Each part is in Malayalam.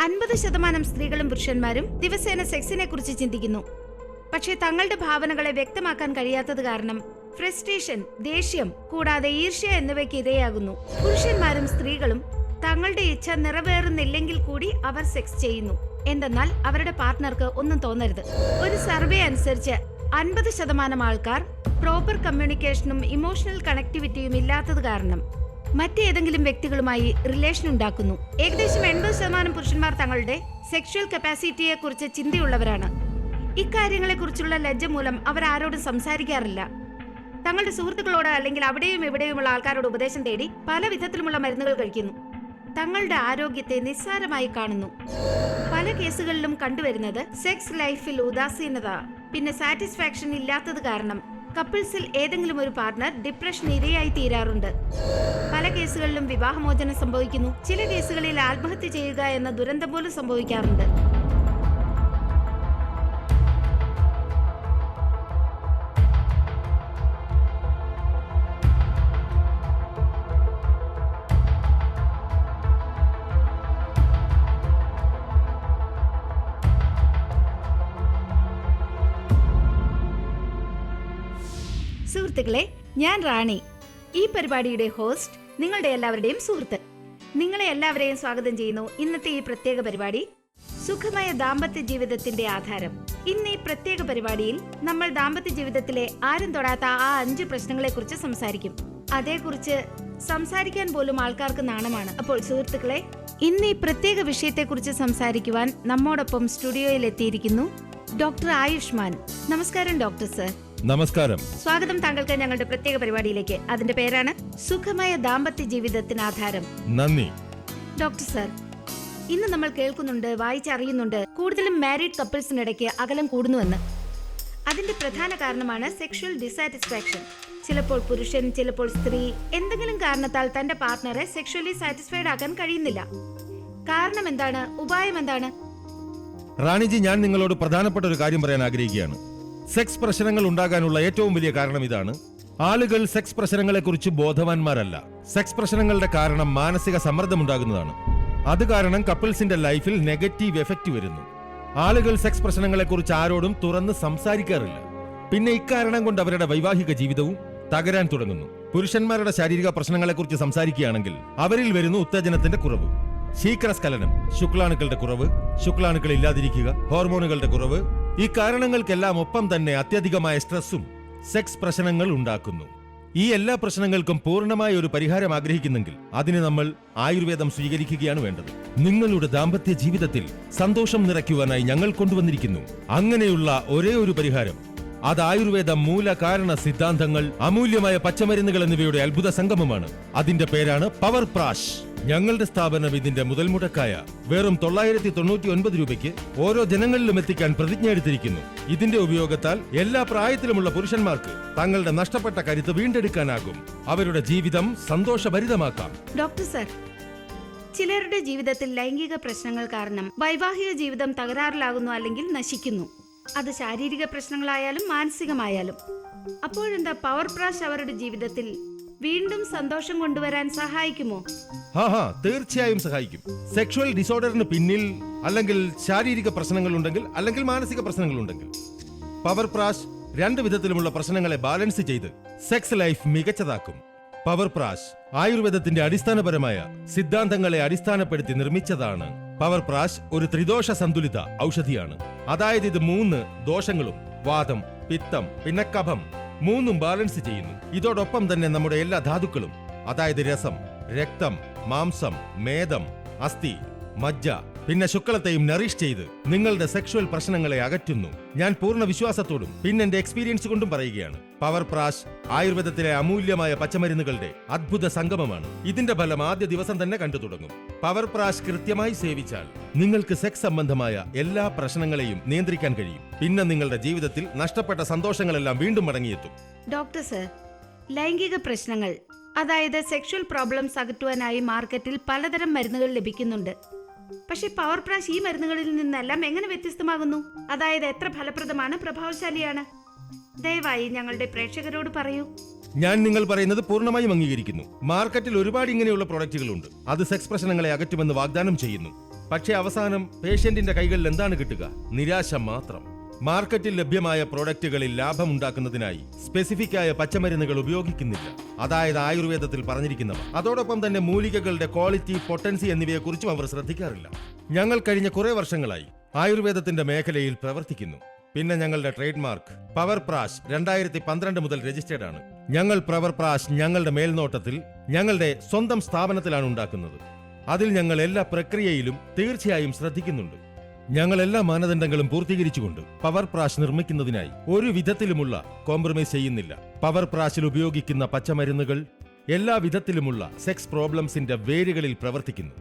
50% സ്ത്രീകളും പുരുഷന്മാരും ദിവസേന സെക്സിനെ കുറിച്ച് ചിന്തിക്കുന്നു. പക്ഷേ തങ്ങളുടെ ഭാവനകളെ വ്യക്തമാക്കാൻ കഴിയാത്തത് കാരണം ഫ്രസ്ട്രേഷൻ, ദേഷ്യം കൂടാതെ ഈർഷ്യ എന്നിവയ്ക്ക് ഇരയാകുന്നു. പുരുഷന്മാരും സ്ത്രീകളും തങ്ങളുടെ ഇച്ഛ നിറവേറുന്നില്ലെങ്കിൽ കൂടി അവർ സെക്സ് ചെയ്യുന്നു. എന്തെന്നാൽ അവരുടെ പാർട്ട്ണർക്ക് ഒന്നും തോന്നരുത്. ഒരു സർവേ അനുസരിച്ച് 50% ആൾക്കാർ പ്രോപ്പർ കമ്മ്യൂണിക്കേഷനും ഇമോഷണൽ കണക്ടിവിറ്റിയും ഇല്ലാത്തത് കാരണം മറ്റേതെങ്കിലും വ്യക്തികളുമായി റിലേഷൻ ഉണ്ടാക്കുന്നു. ഏകദേശം 80% പുരുഷന്മാർ തങ്ങളുടെ സെക്ഷൽ കപ്പാസിറ്റിയെ കുറിച്ച് ചിന്തയുള്ളവരാണ്. ഇക്കാര്യങ്ങളെ കുറിച്ചുള്ള ലജ്ജ മൂലം അവർ ആരോടും സംസാരിക്കാറില്ല. തങ്ങളുടെ സുഹൃത്തുക്കളോട് അല്ലെങ്കിൽ അവിടെയും ഇവിടെയുമുള്ള ആൾക്കാരോട് ഉപദേശം തേടി പല വിധത്തിലുമുള്ള മരുന്നുകൾ കഴിക്കുന്നു. തങ്ങളുടെ ആരോഗ്യത്തെ നിസ്സാരമായി കാണുന്നു. പല കേസുകളിലും കണ്ടുവരുന്നത് സെക്സ് ലൈഫിൽ ഉദാസീനത, പിന്നെ സാറ്റിസ്ഫാക്ഷൻ ഇല്ലാത്തത് കാരണം കപ്പിൾസിൽ ഏതെങ്കിലും ഒരു പാർട്ട്ണർ ഡിപ്രഷൻ ഇരയായി തീരാറുണ്ട്. പല കേസുകളിലും വിവാഹമോചനം സംഭവിക്കുന്നു. ചില കേസുകളിൽ ആത്മഹത്യ ചെയ്യുക എന്ന ദുരന്തം പോലും സംഭവിക്കാറുണ്ട്. സുഹൃത്തുക്കളെ, ഞാൻ റാണി, ഈ പരിപാടിയുടെ ഹോസ്റ്റ്, നിങ്ങളുടെ എല്ലാവരുടെയും സുഹൃത്ത്. നിങ്ങളെ എല്ലാവരെയും സ്വാഗതം ചെയ്യുന്നു ഇന്നത്തെ ഈ പ്രത്യേക പരിപാടി, സുഖമായ ദാമ്പത്യ ജീവിതത്തിന്റെ ആധാരം. ഇന്ന് ഈ പ്രത്യേക പരിപാടിയിൽ നമ്മൾ ദാമ്പത്യ ജീവിതത്തിലെ ആരും തൊടാത്ത ആ 5 പ്രശ്നങ്ങളെ കുറിച്ച് സംസാരിക്കും. അതേക്കുറിച്ച് സംസാരിക്കാൻ പോലും ആൾക്കാർക്ക് നാണമാണ്. അപ്പോൾ സുഹൃത്തുക്കളെ, ഇന്ന് ഈ പ്രത്യേക വിഷയത്തെക്കുറിച്ച് സംസാരിക്കുവാൻ നമ്മോടൊപ്പം സ്റ്റുഡിയോയിൽ എത്തിയിരിക്കുന്നു ഡോക്ടർ ആയുഷ്മാൻ. നമസ്കാരം ഡോക്ടർ സർ. നമസ്കാരം. സ്വാഗതം താങ്കൾക്ക് ഞങ്ങളുടെ പ്രത്യേക പരിപാടിയിലേക്ക്. അതിന്റെ പേരാണ് സുഖമായ ദാമ്പത്യ ജീവിതത്തിന് ആധാരം. നന്ദി ഡോക്ടർ സർ. ഇന്ന് നമ്മൾ കേൾക്കുന്നുണ്ട്, വായിച്ചറിയുന്നുണ്ട്, കൂടുതലും മാരീഡ് കപ്പിൾസിനിടയ്ക്ക് അകലം കൂടുന്നുവെന്ന്. അതിന്റെ പ്രധാന കാരണമാണ് സെക്ഷൽ ഡിസാറ്റിസ്ഫാക്ഷൻ. ചിലപ്പോൾ പുരുഷൻ, ചിലപ്പോൾ സ്ത്രീ എന്തെങ്കിലും കാരണത്താൽ തന്റെ പാർട്ട്ണറെ സെക്ഷലി സാറ്റിസ്ഫൈഡ് ആക്കാൻ കഴിയുന്നില്ല. കാരണം എന്താണ്? ഉപായം എന്താണ്? റാണിജി, ഞാൻ നിങ്ങളോട് പ്രധാനപ്പെട്ട ഒരു കാര്യം പറയാൻ ആഗ്രഹിക്കുകയാണ്. സെക്സ് പ്രശ്നങ്ങൾ ഉണ്ടാകാനുള്ള ഏറ്റവും വലിയ കാരണം ഇതാണ്. ആളുകൾ സെക്സ് പ്രശ്നങ്ങളെക്കുറിച്ച് ബോധവാന്മാരല്ല. സെക്സ് പ്രശ്നങ്ങളുടെ കാരണം മാനസിക സമ്മർദ്ദം ഉണ്ടാകുന്നതാണ്. അത് കാരണം കപ്പിൾസിന്റെ ലൈഫിൽ നെഗറ്റീവ് എഫക്റ്റ് വരുന്നു. ആളുകൾ സെക്സ് പ്രശ്നങ്ങളെക്കുറിച്ച് ആരോടും തുറന്ന് സംസാരിക്കാറില്ല. പിന്നെ ഇക്കാരണം കൊണ്ട് അവരുടെ വൈവാഹിക ജീവിതവും തകരാൻ തുടങ്ങുന്നു. പുരുഷന്മാരുടെ ശാരീരിക പ്രശ്നങ്ങളെക്കുറിച്ച് സംസാരിക്കുകയാണെങ്കിൽ അവരിൽ വരുന്നു ഉത്തേജനത്തിന്റെ കുറവ്, ശീഘ്രസ്ഖലനം, ശുക്ലാണുക്കളുടെ കുറവ്, ശുക്ലാണുക്കൾ ഇല്ലാതിരിക്കുക, ഹോർമോണുകളുടെ കുറവ്. ഈ കാരണങ്ങൾക്കെല്ലാം ഒപ്പം തന്നെ അത്യധികമായ സ്ട്രെസ്സും സെക്സ് പ്രശ്നങ്ങൾ ഉണ്ടാക്കുന്നു. ഈ എല്ലാ പ്രശ്നങ്ങൾക്കും പൂർണ്ണമായ ഒരു പരിഹാരം ആഗ്രഹിക്കുന്നെങ്കിൽ അതിന് നമ്മൾ ആയുർവേദം സ്വീകരിക്കുകയാണ് വേണ്ടത്. നിങ്ങളുടെ ദാമ്പത്യ ജീവിതത്തിൽ സന്തോഷം നിറയ്ക്കുവാനായി ഞങ്ങൾ കൊണ്ടുവന്നിരിക്കുന്നു അങ്ങനെയുള്ള ഒരേ ഒരു പരിഹാരം. അത് ആയുർവേദ മൂല കാരണ സിദ്ധാന്തങ്ങൾ, അമൂല്യമായ പച്ചമരുന്നുകൾ എന്നിവയുടെ അത്ഭുത സംഗമമാണ്. അതിന്റെ പേരാണ് പവർ പ്രാഷ്. ഞങ്ങളുടെ സ്ഥാപനം ഇതിന്റെ മുതൽ മുടക്കായ വെറും 999 രൂപയ്ക്ക് ഓരോ ജനങ്ങളിലും എത്തിക്കാൻ പ്രതിജ്ഞ എടുത്തിരിക്കുന്നു. ഇതിന്റെ ഉപയോഗത്താൽ എല്ലാ പ്രായത്തിലുമുള്ള പുരുഷന്മാർക്ക് തങ്ങളുടെ നഷ്ടപ്പെട്ട കരുത്ത് വീണ്ടെടുക്കാനാകും. അവരുടെ ജീവിതം സന്തോഷഭരിതമാക്കാം. ഡോക്ടർ സർ, ചിലരുടെ ജീവിതത്തിൽ ലൈംഗിക പ്രശ്നങ്ങൾ കാരണം വൈവാഹിക ജീവിതം തകരാറിലാകുന്നു അല്ലെങ്കിൽ നശിക്കുന്നു. അത് ശാരീരിക പ്രശ്നങ്ങളായാലും മാനസികമായാലും. അപ്പോഴെന്താ പവർ പ്രാഷ് അവരുടെ ജീവിതത്തിൽ വീണ്ടും സന്തോഷം കൊണ്ടുവരാൻ സഹായിക്കുമോ? തീർച്ചയായും സഹായിക്കും. സെക്ഷുവൽ ഡിസോർഡറിന് പിന്നിൽ അല്ലെങ്കിൽ ശാരീരിക പ്രശ്നങ്ങൾ ഉണ്ടെങ്കിൽ അല്ലെങ്കിൽ മാനസിക പ്രശ്നങ്ങൾ ഉണ്ടെങ്കിൽ പവർ പ്രാഷ് 2 വിധത്തിലുമുള്ള പ്രശ്നങ്ങളെ ബാലൻസ് ചെയ്ത് സെക്സ് ലൈഫ് മികച്ചതാക്കും. പവർ പ്രാഷ് ആയുർവേദത്തിന്റെ അടിസ്ഥാനപരമായ സിദ്ധാന്തങ്ങളെ അടിസ്ഥാനപ്പെടുത്തി നിർമ്മിച്ചതാണ്. പവർ പ്രാഷ് ഒരു ത്രിദോഷ സന്തുലിത ഔഷധിയാണ്. അതായത് ഇത് 3 ദോഷങ്ങളും, വാതം, പിത്തം, പിന്നെ കഫം, 3ഉം ബാലൻസ് ചെയ്യുന്നു. ഇതോടൊപ്പം തന്നെ നമ്മുടെ എല്ലാ ധാതുക്കളും, അതായത് രസം, രക്തം, മാംസം, മേദം, അസ്ഥി, മജ്ജ, പിന്നെ ശുക്ലത്തെയും നറിഷ് ചെയ്ത് നിങ്ങളുടെ സെക്ഷുവൽ പ്രശ്നങ്ങളെ അകറ്റുന്നു. ഞാൻ പൂർണ്ണ വിശ്വാസത്തോടും പിന്നെ എന്റെ എക്സ്പീരിയൻസ് കൊണ്ടും പറയുകയാണ്. പവർ പ്രാഷ് ആയുർവേദത്തിലെ അമൂല്യമായ പച്ചമരുന്നുകളുടെ അദ്ഭുത സംഗമമാണ്. ഇതിന്റെ ഫലം ആദ്യ ദിവസം തന്നെ കണ്ടു തുടങ്ങും. പവർ പ്രാഷ് കൃത്യമായി സേവിച്ചാൽ നിങ്ങൾക്ക് സെക്സ് സംബന്ധമായ എല്ലാ പ്രശ്നങ്ങളെയും നിയന്ത്രിക്കാൻ കഴിയും. പിന്നെ നിങ്ങളുടെ ജീവിതത്തിൽ നഷ്ടപ്പെട്ട സന്തോഷങ്ങളെല്ലാം വീണ്ടും മടങ്ങിയെത്തും. ഡോക്ടർ സർ, ലൈംഗിക പ്രശ്നങ്ങൾ, അതായത് സെക്ഷൽ പ്രോബ്ലംസ് അകറ്റുവാനായി മാർക്കറ്റിൽ പലതരം മരുന്നുകൾ ലഭിക്കുന്നുണ്ട്. പക്ഷെ പവർ പ്രാഷ് ഈ മരുന്നുകളിൽ നിന്നെല്ലാം എങ്ങനെ വ്യത്യസ്തമാകുന്നു? അതായത് എത്ര ഫലപ്രദമാണ്, പ്രഭാവശാലിയാണ്? ദയവായി ഞങ്ങളുടെ പ്രേക്ഷകരോട് പറയൂ. ഞാൻ നിങ്ങൾ പറയുന്നത് പൂർണ്ണമായും അംഗീകരിക്കുന്നു. മാർക്കറ്റിൽ ഒരുപാട് ഇങ്ങനെയുള്ള പ്രോഡക്റ്റുകളുണ്ട്. അത് സെക്സ് പ്രശ്നങ്ങളെ അകറ്റുമെന്ന് വാഗ്ദാനം ചെയ്യുന്നു. പക്ഷേ അവസാനം പേഷ്യന്റിന്റെ കൈകളിൽ എന്താണ് കിട്ടുക? നിരാശ മാത്രം. മാർക്കറ്റിൽ ലഭ്യമായ പ്രോഡക്റ്റുകളിൽ ലാഭമുണ്ടാക്കുന്നതിനായി സ്പെസിഫിക് ആയ പച്ചമരുന്നുകൾ ഉപയോഗിക്കുന്നില്ല, അതായത് ആയുർവേദത്തിൽ പറഞ്ഞിരിക്കുന്നവ. അതോടൊപ്പം തന്നെ മൂലികകളുടെ ക്വാളിറ്റി, പൊട്ടൻസി എന്നിവയെക്കുറിച്ചും അവർ ശ്രദ്ധിക്കാറില്ല. ഞങ്ങൾ കഴിഞ്ഞ കുറെ വർഷങ്ങളായി ആയുർവേദത്തിന്റെ മേഖലയിൽ പ്രവർത്തിക്കുന്നു. പിന്നെ ഞങ്ങളുടെ ട്രേഡ് മാർക്ക് പവർ പ്രാഷ് 2012 മുതൽ രജിസ്റ്റേർഡ് ആണ്. ഞങ്ങൾ പവർ പ്രാഷ് ഞങ്ങളുടെ മേൽനോട്ടത്തിൽ ഞങ്ങളുടെ സ്വന്തം സ്ഥാപനത്തിലാണ് ഉണ്ടാക്കുന്നത്. അതിൽ ഞങ്ങൾ എല്ലാ പ്രക്രിയയിലും തീർച്ചയായും ശ്രദ്ധിക്കുന്നുണ്ട്. ഞങ്ങൾ എല്ലാ മാനദണ്ഡങ്ങളും പൂർത്തീകരിച്ചുകൊണ്ട് പവർ പ്രാഷ് നിർമ്മിക്കുന്നതിനായി ഒരു വിധത്തിലുമുള്ള കോംപ്രമൈസ് ചെയ്യുന്നില്ല. പവർ പ്രാഷിൽ ഉപയോഗിക്കുന്ന പച്ചമരുന്നുകൾ എല്ലാ വിധത്തിലുമുള്ള സെക്സ് പ്രോബ്ലംസിന്റെ വേരുകളിൽ പ്രവർത്തിക്കുന്നു.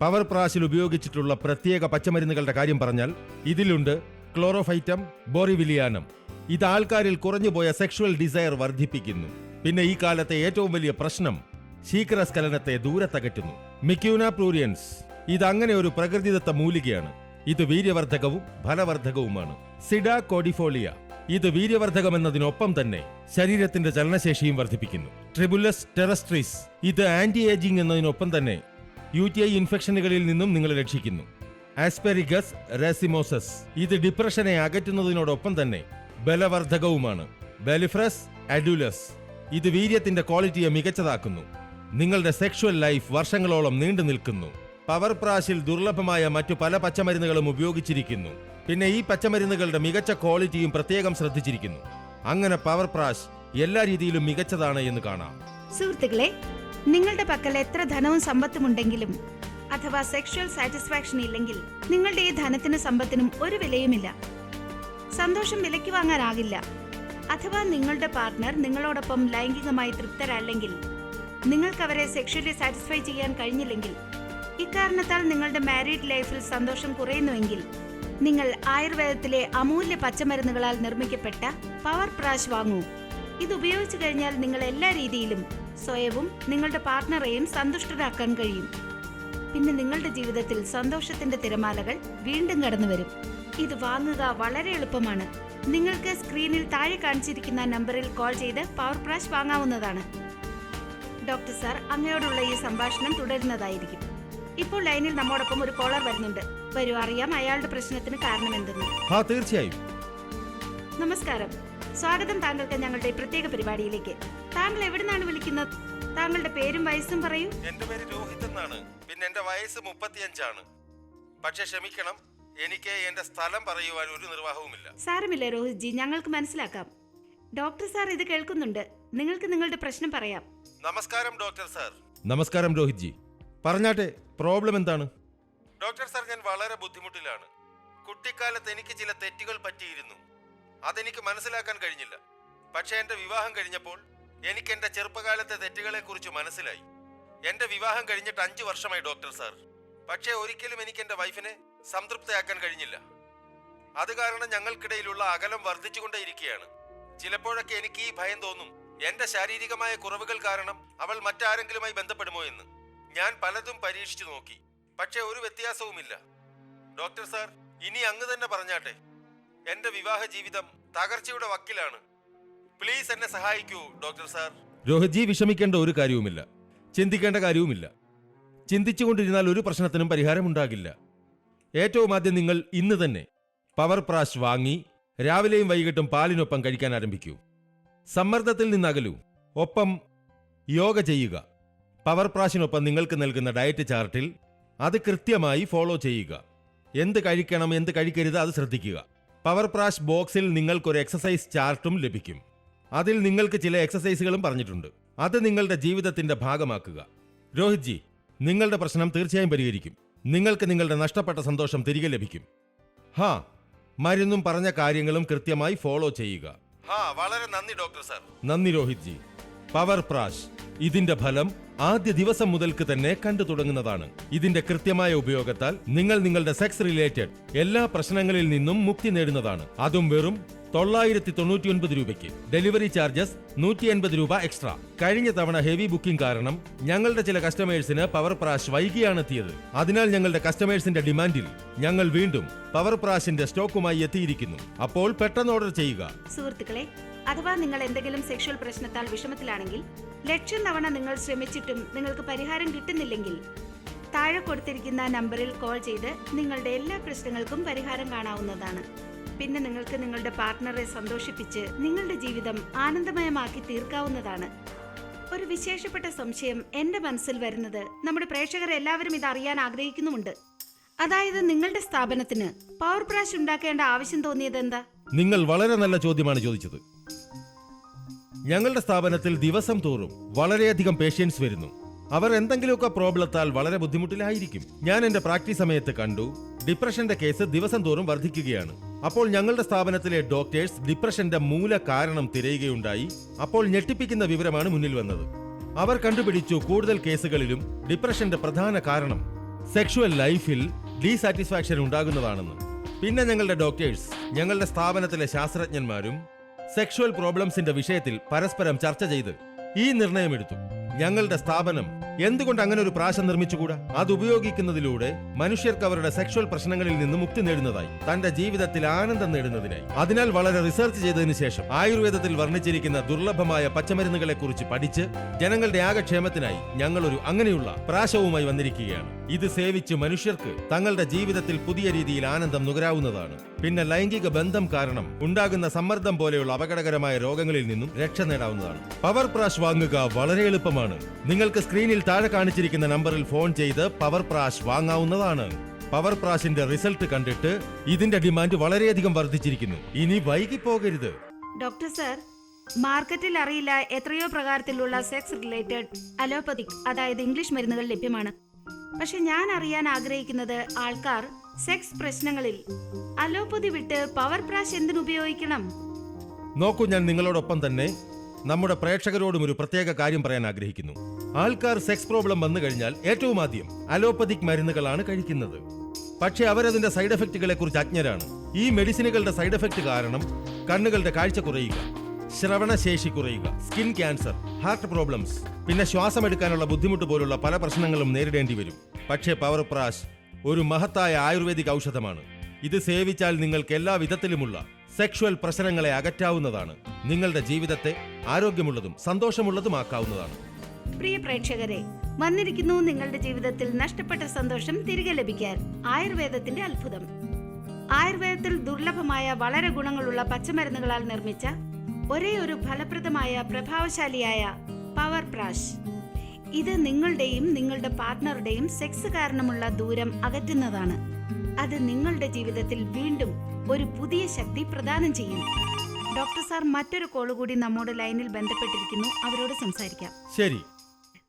പവർ പ്രാഷിൽ ഉപയോഗിച്ചിട്ടുള്ള പ്രത്യേക പച്ചമരുന്നുകളുടെ കാര്യം പറഞ്ഞാൽ ഇതിലുണ്ട് ക്ലോറോഫൈറ്റം, ബോറിവിലിയാനം. ഇത് ആൾക്കാരിൽ കുറഞ്ഞുപോയ സെക്ഷുവൽ ഡിസയർ വർദ്ധിപ്പിക്കുന്നു. പിന്നെ ഈ കാലത്തെ ഏറ്റവും വലിയ പ്രശ്നം ശീഘ്രസ്ഖലനത്തെ ദൂരത്തകറ്റുന്നു. മിക്യൂന പ്ലൂരിയൻസ് ഇത് അങ്ങനെ ഒരു പ്രകൃതിദത്ത മൂലികയാണ്. ഇത് വീര്യവർദ്ധകവും ഫലവർദ്ധകവുമാണ്. സിഡ കോഡിഫോളിയ ഇത് വീര്യവർദ്ധകമെന്നതിനൊപ്പം തന്നെ ശരീരത്തിന്റെ ചലനശേഷിയും വർദ്ധിപ്പിക്കുന്നു. ട്രിബുലസ് ടെറസ്ട്രിസ് ഇത് ആന്റി ഏജിംഗ് എന്നതിനൊപ്പം തന്നെ UTI ഇൻഫെക്ഷനുകളിൽ നിന്നും നിങ്ങളെ രക്ഷിക്കുന്നു. ആസ്പെരിഗസ് റെസിമോസസ് ഇത് ഡിപ്രഷനെ അകറ്റുന്നതിനോടൊപ്പം തന്നെ ബലവർദ്ധകവുമാണ്. ബെലിഫ്രസ് അഡുലസ് ഇത് വീര്യത്തിന്റെ ക്വാളിറ്റിയെ മികച്ചതാക്കുന്നു. നിങ്ങളുടെ സെക്ഷുവൽ ലൈഫ് വർഷങ്ങളോളം നീണ്ടു നിൽക്കുന്നു. പവർ പ്രാഷിൽ ദുർലഭമായ മറ്റു പല പച്ചമരുന്നുകളും ഉപയോഗിച്ചിരിക്കുന്നു. പിന്നെ ഈ പച്ചമരുന്നുകളുടെ മികച്ച ക്വാളിറ്റിയും പ്രത്യേകം ശ്രദ്ധിച്ചിരിക്കുന്നു. അങ്ങനെ പവർ പ്രാഷ് എല്ലാ രീതിയിലും മികച്ചതാണ് എന്ന് കാണാം. സുഹൃത്തുക്കളെ, നിങ്ങളുടെ പക്കൽ എത്ര ധനവും സമ്പത്തും ഉണ്ടെങ്കിലും അഥവാ സെക്ഷുവൽ സാറ്റിസ്ഫാക്ഷൻ ഇല്ലെങ്കിൽ നിങ്ങളുടെ ഈ ധനത്തിനും സമ്പത്തിനും ഒരു വിലയുമില്ല. സന്തോഷം വിലയ്ക്ക് വാങ്ങാനാകില്ല. അഥവാ നിങ്ങളുടെ പാർട്ട്ണർ നിങ്ങളോടൊപ്പം ലൈംഗികമായി തൃപ്തരല്ലെങ്കിൽ, നിങ്ങൾക്ക് അവരെ സെക്ഷുവലി സാറ്റിസ്ഫൈ ചെയ്യാൻ കഴിഞ്ഞില്ലെങ്കിൽ, ഇക്കാരണത്താൽ നിങ്ങളുടെ മാരീഡ് ലൈഫിൽ സന്തോഷം കുറയുന്നുവെങ്കിൽ നിങ്ങൾ ആയുർവേദത്തിലെ അമൂല്യ പച്ചമരുന്നുകളാൽ നിർമ്മിക്കപ്പെട്ട പവർ പ്രാഷ് വാങ്ങൂ. ഇത് ഉപയോഗിച്ചു കഴിഞ്ഞാൽ നിങ്ങൾ എല്ലാ രീതിയിലും സ്വയവും നിങ്ങളുടെ പാർട്ട്ണറെയും സന്തുഷ്ടരാക്കാൻ കഴിയും. പിന്നെ നിങ്ങളുടെ ജീവിതത്തിൽ സന്തോഷത്തിന്റെ തിരമാലകൾ വീണ്ടും കടന്നു വരും. ഇത് വാങ്ങുക വളരെ എളുപ്പമാണ്. നിങ്ങൾക്ക് സ്ക്രീനിൽ താഴെ കാണിച്ചിരിക്കുന്ന നമ്പറിൽ കോൾ ചെയ്ത് പവർ പ്രാഷ് വാങ്ങാവുന്നതാണ്. ഡോക്ടർ സാർ അങ്ങയോടുള്ള ഈ സംഭാഷണം തുടരുന്നതായിരിക്കും. ഇപ്പോൾ ലൈനിൽ നമ്മോടൊപ്പം ഒരു കോളർ വരുന്നുണ്ട്. വരൂ, അറിയാം അയാളുടെ പ്രശ്നത്തിന് കാരണം എന്തെന്ന്. തീർച്ചയായും. നമസ്കാരം, സ്വാഗതം താങ്കൾക്ക് ഞങ്ങളുടെ പ്രത്യേക പരിപാടിയിലേക്ക്. താങ്കൾ എവിടെ നിന്നാണ് വിളിക്കുന്നത്? താങ്കളുടെ പേരും വയസ്സും പറയൂ. എന്റെ പേര് രോഹിത് എന്നാണ്. പിന്നെ എന്റെ വയസ്സ് 35 ആണ്. പക്ഷെ ക്ഷമിക്കണം, എനിക്ക് എന്റെ സ്ഥലം പറയുവാൻ ഒരു നിർവാഹവുമില്ല. സാരമില്ല രോഹിത് ജി, ഞങ്ങൾക്ക് മനസ്സിലാക്കാം. ഡോക്ടർ സാർ ഇത് കേൾക്കുന്നുണ്ട്. നിങ്ങൾക്ക് നിങ്ങളുടെ പ്രശ്നം പറയാം. നമസ്കാരം ഡോക്ടർ സാർ. നമസ്കാരം രോഹിത് ജി. പറഞ്ഞാട്ടെ, പ്രോബ്ലം എന്താണ്? ഡോക്ടർ സാർ, ഞാൻ വളരെ ബുദ്ധിമുട്ടിലാണ്. കുട്ടിക്കാലത്ത് എനിക്ക് ചില തെറ്റുകൾ പറ്റിയിരുന്നു. അതെനിക്ക് മനസ്സിലാക്കാൻ കഴിഞ്ഞില്ല. പക്ഷെ എന്റെ വിവാഹം കഴിഞ്ഞപ്പോൾ എനിക്ക് എന്റെ ചെറുപ്പകാലത്തെ തെറ്റുകളെ കുറിച്ച് മനസ്സിലായി. എന്റെ വിവാഹം കഴിഞ്ഞിട്ട് 5 വർഷമായി ഡോക്ടർ സാർ. പക്ഷേ ഒരിക്കലും എനിക്ക് എന്റെ വൈഫിനെ സംതൃപ്തയാക്കാൻ കഴിഞ്ഞില്ല. അത് കാരണം ഞങ്ങൾക്കിടയിലുള്ള അകലം വർദ്ധിച്ചുകൊണ്ടേയിരിക്കുകയാണ്. ചിലപ്പോഴൊക്കെ എനിക്ക് ഈ ഭയം തോന്നും, എന്റെ ശാരീരികമായ കുറവുകൾ കാരണം അവൾ മറ്റാരെങ്കിലുമായി ബന്ധപ്പെടുമോ എന്ന്. ഞാൻ പലതും പരീക്ഷിച്ചു നോക്കി, പക്ഷെ ഒരു വ്യത്യാസവുമില്ല. ഡോക്ടർ സാർ, ഇനി അങ്ങ് തന്നെ പറഞ്ഞാട്ടെ. എന്റെ വിവാഹ ജീവിതം തകർച്ചയുടെ വക്കിലാണ്. പ്ലീസ് എന്നെ സഹായിക്കൂ ഡോക്ടർ സാർ. രോഹിത് ജി, വിഷമിക്കേണ്ട ഒരു കാര്യവുമില്ല, ചിന്തിക്കേണ്ട കാര്യവുമില്ല. ചിന്തിച്ചുകൊണ്ടിരുന്നാൽ ഒരു പ്രശ്നത്തിനും പരിഹാരമുണ്ടാകില്ല. ഏറ്റവും ആദ്യം നിങ്ങൾ ഇന്ന് തന്നെ പവർ പ്രാഷ് വാങ്ങി രാവിലെയും വൈകിട്ടും പാലിനൊപ്പം കഴിക്കാൻ ആരംഭിക്കൂ. സമ്മർദ്ദത്തിൽ നിന്നകലൂ. ഒപ്പം യോഗ ചെയ്യുക. പവർ പ്രാഷിനൊപ്പം നിങ്ങൾക്ക് നൽകുന്ന ഡയറ്റ് ചാർട്ടിൽ അത് കൃത്യമായി ഫോളോ ചെയ്യുക. എന്ത് കഴിക്കണം, എന്ത് കഴിക്കരുത് അത് ശ്രദ്ധിക്കുക. പവർ പ്രാഷ് ബോക്സിൽ നിങ്ങൾക്കൊരു എക്സസൈസ് ചാർട്ടും ലഭിക്കും. അതിൽ നിങ്ങൾക്ക് ചില എക്സസൈസുകളും പറഞ്ഞിട്ടുണ്ട്. അത് നിങ്ങളുടെ ജീവിതത്തിന്റെ ഭാഗമാക്കുക. രോഹിത് ജി, നിങ്ങളുടെ പ്രശ്നം തീർച്ചയായും പരിഹരിക്കും. നിങ്ങൾക്ക് നിങ്ങളുടെ നഷ്ടപ്പെട്ട സന്തോഷം തിരികെ ലഭിക്കും. മരുന്നും പറഞ്ഞ കാര്യങ്ങളും കൃത്യമായി ഫോളോ ചെയ്യുക. വളരെ നന്ദി ഡോക്ടർ സാർ. നന്ദി രോഹിത് ജി. പവർ പ്രാഷ്, ഇതിന്റെ ഫലം ആദ്യ ദിവസം മുതൽക്ക് തന്നെ കണ്ടു തുടങ്ങുന്നതാണ്. ഇതിന്റെ കൃത്യമായ ഉപയോഗത്താൽ നിങ്ങൾ നിങ്ങളുടെ സെക്സ് റിലേറ്റഡ് എല്ലാ പ്രശ്നങ്ങളിൽ നിന്നും മുക്തി നേടുന്നതാണ്. അതും വെറും 999 രൂപയ്ക്ക്. ഡെലിവറി ചാർജസ് 180 രൂപ എക്സ്ട്രാ. കഴിഞ്ഞ തവണ ഹെവി ബുക്കിംഗ് കാരണം ഞങ്ങളുടെ ചില കസ്റ്റമേഴ്സിന് പവർ പ്രാഷ് വൈകിയാണ് എത്തിയത്. അതിനാൽ ഞങ്ങളുടെ കസ്റ്റമേഴ്സിന്റെ ഡിമാൻഡിൽ ഞങ്ങൾ വീണ്ടും പവർ പ്രാഷിന്റെ സ്റ്റോക്കുമായി എത്തിയിരിക്കുന്നു. അപ്പോൾ പെട്ടെന്ന് ഓർഡർ ചെയ്യുക. സുഹൃത്തുക്കളെ, അഥവാ നിങ്ങൾ എന്തെങ്കിലും സെക്ഷൽ പ്രശ്നത്താൽ വിഷമത്തിലാണെങ്കിൽ, ലക്ഷം തവണ നിങ്ങൾ ശ്രമിച്ചിട്ടും നിങ്ങൾക്ക് പരിഹാരം കിട്ടുന്നില്ലെങ്കിൽ, താഴെ കൊടുത്തിരിക്കുന്ന നമ്പറിൽ കോൾ ചെയ്ത് നിങ്ങളുടെ എല്ലാ പ്രശ്നങ്ങൾക്കും പരിഹാരം കാണാവുന്നതാണ്. പിന്നെ നിങ്ങൾക്ക് നിങ്ങളുടെ പാർട്ട്ണറെ സന്തോഷിപ്പിച്ച് നിങ്ങളുടെ ജീവിതം ആനന്ദമയമാക്കി തീർക്കാവുന്നതാണ്. ഒരു വിശേഷപ്പെട്ട സംശയം എന്റെ മനസ്സിൽ വരുന്നത് നമ്മുടെ പ്രേക്ഷകർ എല്ലാവരും ഇത് അറിയാൻ ആഗ്രഹിക്കുന്നുമുണ്ട്. അതായത് നിങ്ങളുടെ സ്ഥാപനത്തിന് പവർ ബ്രഷ് ഉണ്ടാക്കേണ്ട ആവശ്യം തോന്നിയത് എന്താ? നിങ്ങൾ വളരെ നല്ല ചോദ്യമാണ് ചോദിച്ചത്. ഞങ്ങളുടെ സ്ഥാപനത്തിൽ ദിവസം തോറും വളരെയധികം പേഷ്യൻസ് വരുന്നു. അവർ എന്തെങ്കിലുമൊക്കെ പ്രോബ്ലത്താൽ വളരെ ബുദ്ധിമുട്ടിലായിരിക്കും. ഞാൻ എന്റെ പ്രാക്ടീസ് സമയത്ത് കണ്ടു, ഡിപ്രഷന്റെ കേസ് ദിവസം തോറും വർദ്ധിക്കുകയാണ്. അപ്പോൾ ഞങ്ങളുടെ സ്ഥാപനത്തിലെ ഡോക്ടേഴ്സ് ഡിപ്രഷന്റെ മൂല കാരണം തിരയുകയുണ്ടായി. അപ്പോൾ ഞെട്ടിപ്പിക്കുന്ന വിവരമാണ് മുന്നിൽ വന്നത്. അവർ കണ്ടുപിടിച്ചു കൂടുതൽ കേസുകളിലും ഡിപ്രഷന്റെ പ്രധാന കാരണം സെക്ഷുവൽ ലൈഫിൽ ഡിസാറ്റിസ്ഫാക്ഷൻ ഉണ്ടാകുന്നതാണെന്ന്. പിന്നെ ഞങ്ങളുടെ ഡോക്ടേഴ്സ്, ഞങ്ങളുടെ സ്ഥാപനത്തിലെ ശാസ്ത്രജ്ഞന്മാരും സെക്ഷുവൽ പ്രോബ്ലംസിന്റെ വിഷയത്തിൽ പരസ്പരം ചർച്ച ചെയ്ത് ഈ നിർണയമെടുത്തു. ഞങ്ങളുടെ സ്ഥാപനം എന്തുകൊണ്ട് അങ്ങനെ ഒരു പ്രാശം നിർമ്മിച്ചുകൂടാ? അത് ഉപയോഗിക്കുന്നതിലൂടെ മനുഷ്യർക്ക് അവരുടെ സെക്ഷുവൽ പ്രശ്നങ്ങളിൽ നിന്ന് മുക്തി നേടുന്നതായി, തന്റെ ജീവിതത്തിൽ ആനന്ദം നേടുന്നതിനായി. അതിനാൽ വളരെ റിസർച്ച് ചെയ്തതിനു ശേഷം ആയുർവേദത്തിൽ വർണ്ണിച്ചിരിക്കുന്ന ദുർലഭമായ പച്ചമരുന്നുകളെ കുറിച്ച് പഠിച്ച് ജനങ്ങളുടെ ആകക്ഷേമത്തിനായി ഞങ്ങളൊരു അങ്ങനെയുള്ള പ്രാശവുമായി വന്നിരിക്കുകയാണ്. ഇത് സേവിച്ച് മനുഷ്യർക്ക് തങ്ങളുടെ ജീവിതത്തിൽ പുതിയ രീതിയിൽ ആനന്ദം നുകരാവുന്നതാണ്. പിന്നെ ലൈംഗിക ബന്ധം കാരണം ഉണ്ടാകുന്ന സമ്മർദ്ദം പോലെയുള്ള അപകടകരമായ രോഗങ്ങളിൽ നിന്നും രക്ഷ നേടാവുന്നതാണ്. പവർ പ്രാഷ് വാങ്ങുക വളരെ എളുപ്പമാണ്. നിങ്ങൾക്ക് സ്ക്രീനിൽ താഴെ കാണിച്ചിരിക്കുന്ന നമ്പറിൽ ഫോൺ ചെയ്ത് പവർ പ്രാഷ് വാങ്ങാവുന്നതാണ്. പവർ പ്രാഷിന്റെ റിസൾട്ട് കണ്ടിട്ട് ഇതിന്റെ ഡിമാൻഡ് വളരെയധികം വർദ്ധിച്ചിരിക്കുന്നു. ഇനി വൈകി പോകരുത്. ഡോക്ടർ സർ, മാർക്കറ്റിൽ അറിയില്ല എത്രയോ പ്രകാരത്തിലുള്ള സെക്സ് റിലേറ്റഡ് അലോപ്പതിക്, അതായത് ഇംഗ്ലീഷ് മരുന്നുകൾ ലഭ്യമാണ്. പക്ഷെ ഞാൻ അറിയാൻ ആഗ്രഹിക്കുന്നത്, ആൾക്കാർ സെക്സ് പ്രശ്നങ്ങളിൽ അലോപ്പതി വിട്ട് പവർ പ്രാഷ് എന്തിനുപയോഗിക്കണം? നോക്കൂ, ഞാൻ നിങ്ങളോടൊപ്പം തന്നെ നമ്മുടെ പ്രേക്ഷകരോടും ഒരു പ്രത്യേക കാര്യം പറയാൻ ആഗ്രഹിക്കുന്നു. ആൾക്കാർ സെക്സ് പ്രോബ്ലം വന്നു കഴിഞ്ഞാൽ ഏറ്റവും ആദ്യം അലോപ്പതിക് മരുന്നുകളാണ് കഴിക്കുന്നത്. പക്ഷെ അവരതിന്റെ സൈഡ് എഫക്റ്റുകളെ കുറിച്ച് അജ്ഞരാണ്. ഈ മെഡിസിനുകളുടെ സൈഡ് എഫക്റ്റ് കാരണം കണ്ണുകളുടെ കാഴ്ച കുറയുക, ശ്രവണശേഷി കുറയുക, സ്കിൻ ക്യാൻസർ, ഹാർട്ട് പ്രോബ്ലംസ്, പിന്നെ ശ്വാസമെടുക്കാനുള്ള ബുദ്ധിമുട്ട് പോലുള്ള പല പ്രശ്നങ്ങളും നേരിടേണ്ടി വരും. പക്ഷേ പവർ പ്രാഷ് ഒരു മഹത്തായ ആയുർവേദിക് ഔഷധമാണ്. ഇത് സേവിച്ചാൽ നിങ്ങൾക്ക് എല്ലാ വിധത്തിലുമുള്ള സെക്ഷുവൽ പ്രശ്നങ്ങളെ അകറ്റാവുന്നതാണ്. നിങ്ങളുടെ ജീവിതത്തെ ആരോഗ്യമുള്ളതും സന്തോഷമുള്ളതുമാക്കാവുന്നതാണ്. പ്രിയ പ്രേക്ഷകരെ, വന്നിരിക്കുന്നു നിങ്ങളുടെ ജീവിതത്തിൽ നഷ്ടപ്പെട്ട സന്തോഷം തിരികെ ലഭിക്കാൻ ആയുർവേദത്തിന്റെ അത്ഭുതം. ആയുർവേദത്തിൽ ദുർലഭമായ വളരെ ഗുണങ്ങളുള്ള പച്ചമരുന്നുകളാൽ നിർമ്മിച്ച ഒരേ ഒരു ഫലപ്രദമായ പ്രഭാവശാലിയായ പവർ പ്രാഷ്. ഇത് നിങ്ങളുടെയും നിങ്ങളുടെ പാർട്ട്ണറുടെയും സെക്സ് കാരണമുള്ള ദൂരം അകറ്റുന്നതാണ്. അത് നിങ്ങളുടെ ജീവിതത്തിൽ വീണ്ടും ഒരു പുതിയ ശക്തി പ്രദാനം ചെയ്യും. ഡോക്ടർ സാർ, മറ്റൊരു കോള് കൂടി നമ്മോട് ലൈനിൽ ബന്ധപ്പെട്ടിരിക്കുന്നു. അവരോട് സംസാരിക്കാം. ശരി.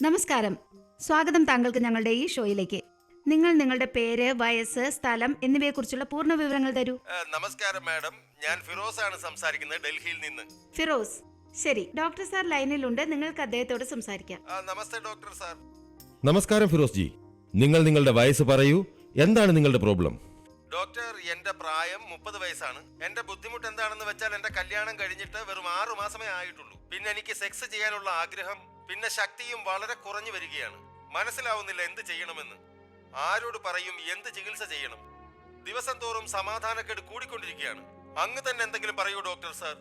നമസ്കാരം, സ്വാഗതം താങ്കൾക്ക് ഞങ്ങളുടെ ഈ ഷോയിലേക്ക്. നിങ്ങൾ നിങ്ങളുടെ പേര്, വയസ്സ്, സ്ഥലം എന്നിവയെക്കുറിച്ചുള്ള പൂർണ്ണ വിവരങ്ങൾ തരൂ. നമസ്കാരം മാഡം, ഞാൻ ഫിറോസ് ആണ് സംസാരിക്കുന്നത്, ഡൽഹിയിൽ നിന്ന്. ഫിറോസ്, ശരി. ഡോക്ടർ സാർ ലൈനിലുണ്ട്, നിങ്ങൾക്ക് അദ്ദേഹത്തോട് സംസാരിക്കാം. നമസ്തേ ഡോക്ടർ സാർ. നമസ്കാരം ഫിറോസ് ജി, നിങ്ങൾ നിങ്ങളുടെ വയസ്സ് പറയൂ. എന്താണ് നിങ്ങളുടെ പ്രോബ്ലം? ഡോക്ടർ, എന്റെ പ്രായം 30 വയസ്സാണ്. എന്റെ ബുദ്ധിമുട്ട് എന്താണെന്ന് വെച്ചാൽ എന്റെ കല്യാണം കഴിഞ്ഞിട്ട് വെറും 6 മാസമേ ആയിട്ടുള്ളൂ. പിന്നെ എനിക്ക് സെക്സ് ചെയ്യാനുള്ള ആഗ്രഹം പിന്നെ ശക്തിയും വളരെ കുറഞ്ഞു വരികയാണ്. മനസ്സിലാവുന്നില്ല എന്ത് ചെയ്യണമെന്ന്. ആരോട് പറയും, എന്ത് ചികിത്സ ചെയ്യണം? ദിവസം തോറും സമാധാനക്കേട് കൂടിക്കൊണ്ടിരിക്കുകയാണ്. അങ്ങ് തന്നെ എന്തെങ്കിലും പറയൂ ഡോക്ടർ സാർ.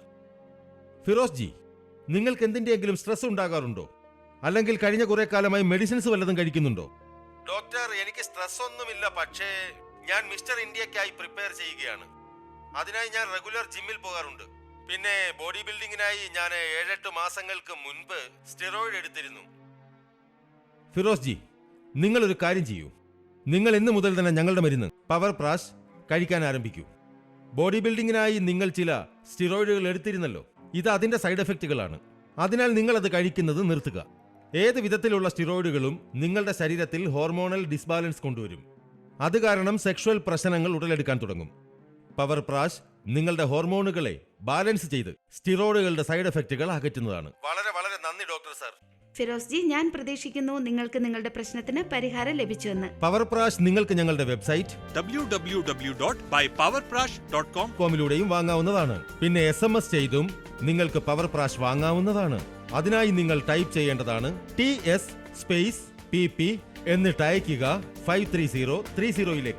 ഫിറോസ് ജി, നിങ്ങൾക്ക് എന്തിന്റെയെങ്കിലും സ്ട്രെസ് ഉണ്ടാകാറുണ്ടോ? അല്ലെങ്കിൽ കഴിഞ്ഞ കുറെ കാലമായി മെഡിസിൻസ് വല്ലതും കഴിക്കുന്നുണ്ടോ? ഡോക്ടർ, എനിക്ക് സ്ട്രെസ് ഒന്നുമില്ല. പക്ഷേ ഞാൻ മിസ്റ്റർ ഇന്ത്യക്കായി പ്രിപ്പയർ ചെയ്യുകയാണ്. അതിനായി ഞാൻ റെഗുലർ ജിമ്മിൽ പോകാറുണ്ട്. പിന്നെ ബോഡി ബിൽഡിങ്ങിനായി ഞാൻ 7-8 മാസങ്ങൾക്ക് മുൻപ് സ്റ്റിറോയിഡ് എടുത്തിരുന്നു. ഫിറോസ് ജി, നിങ്ങളൊരു കാര്യം ചെയ്യൂ. നിങ്ങൾ ഇന്ന് മുതൽ തന്നെ ഞങ്ങളുടെ മരുന്ന് പവർ പ്രാഷ് കഴിക്കാൻ ആരംഭിക്കൂ. ബോഡി ബിൽഡിങ്ങിനായി നിങ്ങൾ ചില സ്റ്റിറോയിഡുകൾ എടുത്തിരുന്നല്ലോ. ഇത് അതിന്റെ സൈഡ് എഫക്റ്റുകളാണ്. അതിനാൽ നിങ്ങൾ അത് കഴിക്കുന്നത് നിർത്തുക. ഏത് വിധത്തിലുള്ള സ്റ്റിറോയിഡുകളും നിങ്ങളുടെ ശരീരത്തിൽ ഹോർമോണൽ ഡിസ്ബാലൻസ് കൊണ്ടുവരും. അത് കാരണം സെക്ഷുവൽ പ്രശ്നങ്ങൾ ഉടലെടുക്കാൻ തുടങ്ങും. പവർ പ്രാഷ് നിങ്ങളുടെ ഹോർമോണുകളെ ബാലൻസ് ചെയ്ത് സ്റ്റിറോയിഡുകളുടെ സൈഡ് എഫക്റ്റുകൾ അകറ്റുന്നതാണ്. വളരെ വളരെ നന്ദി ഡോക്ടർ സാർ. ഫിറോസ് ജി, ഞാൻ പ്രതീക്ഷിക്കുന്നു നിങ്ങൾക്ക് നിങ്ങളുടെ പ്രശ്നത്തിന് പരിഹാരം ലഭിച്ചുവെന്ന്. പവർ പ്രാഷ് നിങ്ങൾക്ക് ഞങ്ങളുടെ വെബ്സൈറ്റ് www.buypowerprash.com ിലൂടെയും വാങ്ങാവുന്നതാണ്. പിന്നെ SMS ചെയ്തും നിങ്ങൾക്ക് പവർ പ്രാഷ് വാങ്ങാവുന്നതാണ്. അതിനായി നിങ്ങൾ ടൈപ്പ് ചെയ്യേണ്ടതാണ് TS PP എന്നിട്ട് അയക്കുക 53030